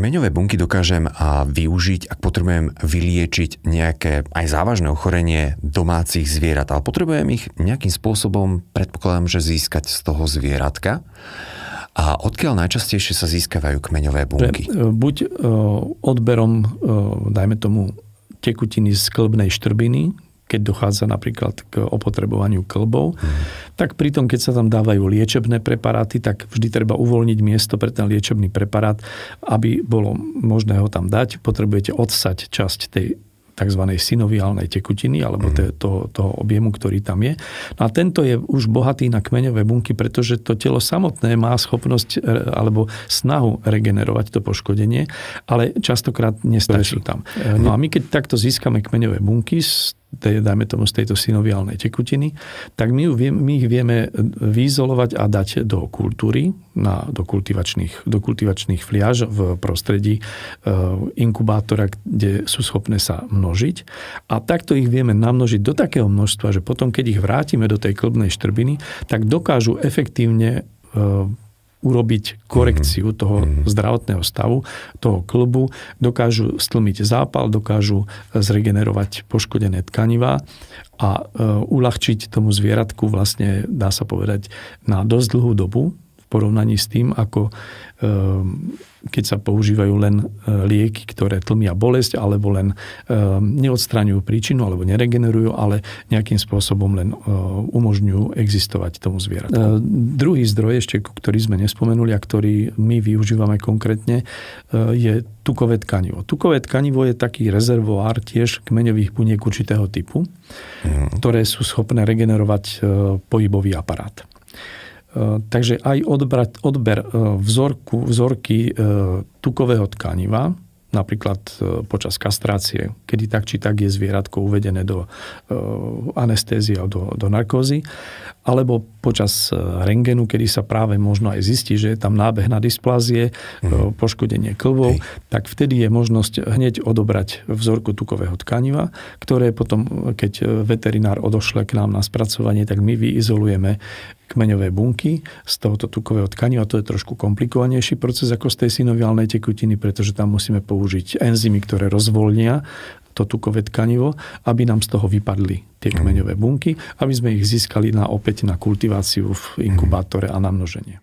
kmeňové bunky dokážem využiť, ak potrebujem vyliečiť nejaké aj závažné ochorenie domácich zvierat, ale potrebujem ich nejakým spôsobom, predpokladám, že získať z toho zvieratka. A odkiaľ najčastejšie sa získavajú kmeňové bunky? Buď odberom, dajme tomu, tekutiny z kĺbnej štrbiny, keď dochádza napríklad k opotrebovaniu kĺbov, tak pritom, keď sa tam dávajú liečebné preparáty, tak vždy treba uvoľniť miesto pre ten liečebný preparát, aby bolo možné ho tam dať. Potrebujete odsať časť tej tzv. Synoviálnej tekutiny, alebo toho objemu, ktorý tam je. No a tento je už bohatý na kmeňové bunky, pretože to telo samotné má schopnosť alebo snahu regenerovať to poškodenie, ale častokrát nestačí tam. No a my keď takto získame kmeňové bunky, dajme tomu z tejto synoviálnej tekutiny, tak my ich vieme vyizolovať a dať do kultúry, do kultivačných fliaž v prostredí inkubátora, kde sú schopné sa množiť. A takto ich vieme namnožiť do takého množstva, že potom, keď ich vrátime do tej kĺbnej štrbiny, tak dokážu efektívne urobiť korekciu toho zdravotného stavu, toho kĺbu, dokážu stlmiť zápal, dokážu zregenerovať poškodené tkanivá a uľahčiť tomu zvieratku vlastne, dá sa povedať, na dosť dlhú dobu v porovnaní s tým, ako keď sa používajú len lieky, ktoré tlmia bolesť, alebo len neodstraňujú príčinu, alebo neregenerujú, ale nejakým spôsobom len umožňujú existovať tomu zvieratku. Druhý zdroj, ešte ktorý sme nespomenuli a ktorý my využívame konkrétne, je tukové tkanivo. Tukové tkanivo je taký rezervoár tiež kmeňových buniek určitého typu, ktoré sú schopné regenerovať pohybový aparát. Takže aj odber vzorky tukového tkaniva, napríklad počas kastrácie, kedy tak či tak je zvieratko uvedené do anestézie alebo do narkózy, alebo počas rentgenu, kedy sa práve možno aj zistí, že je tam nábeh na dysplázie, poškodenie kĺbov, tak vtedy je možnosť hneď odobrať vzorku tukového tkaniva, ktoré potom, keď veterinár odošle k nám na spracovanie, tak my vyizolujeme kmeňové bunky z tohoto tukového tkaniva. To je trošku komplikovanejší proces ako z tej synoviálnej tekutiny, pretože tam musíme použiť enzymy, ktoré rozvoľnia to tukové tkanivo, aby nám z toho vypadli tie kmeňové bunky, aby sme ich získali opäť na kultiváciu v inkubátore a na množenie.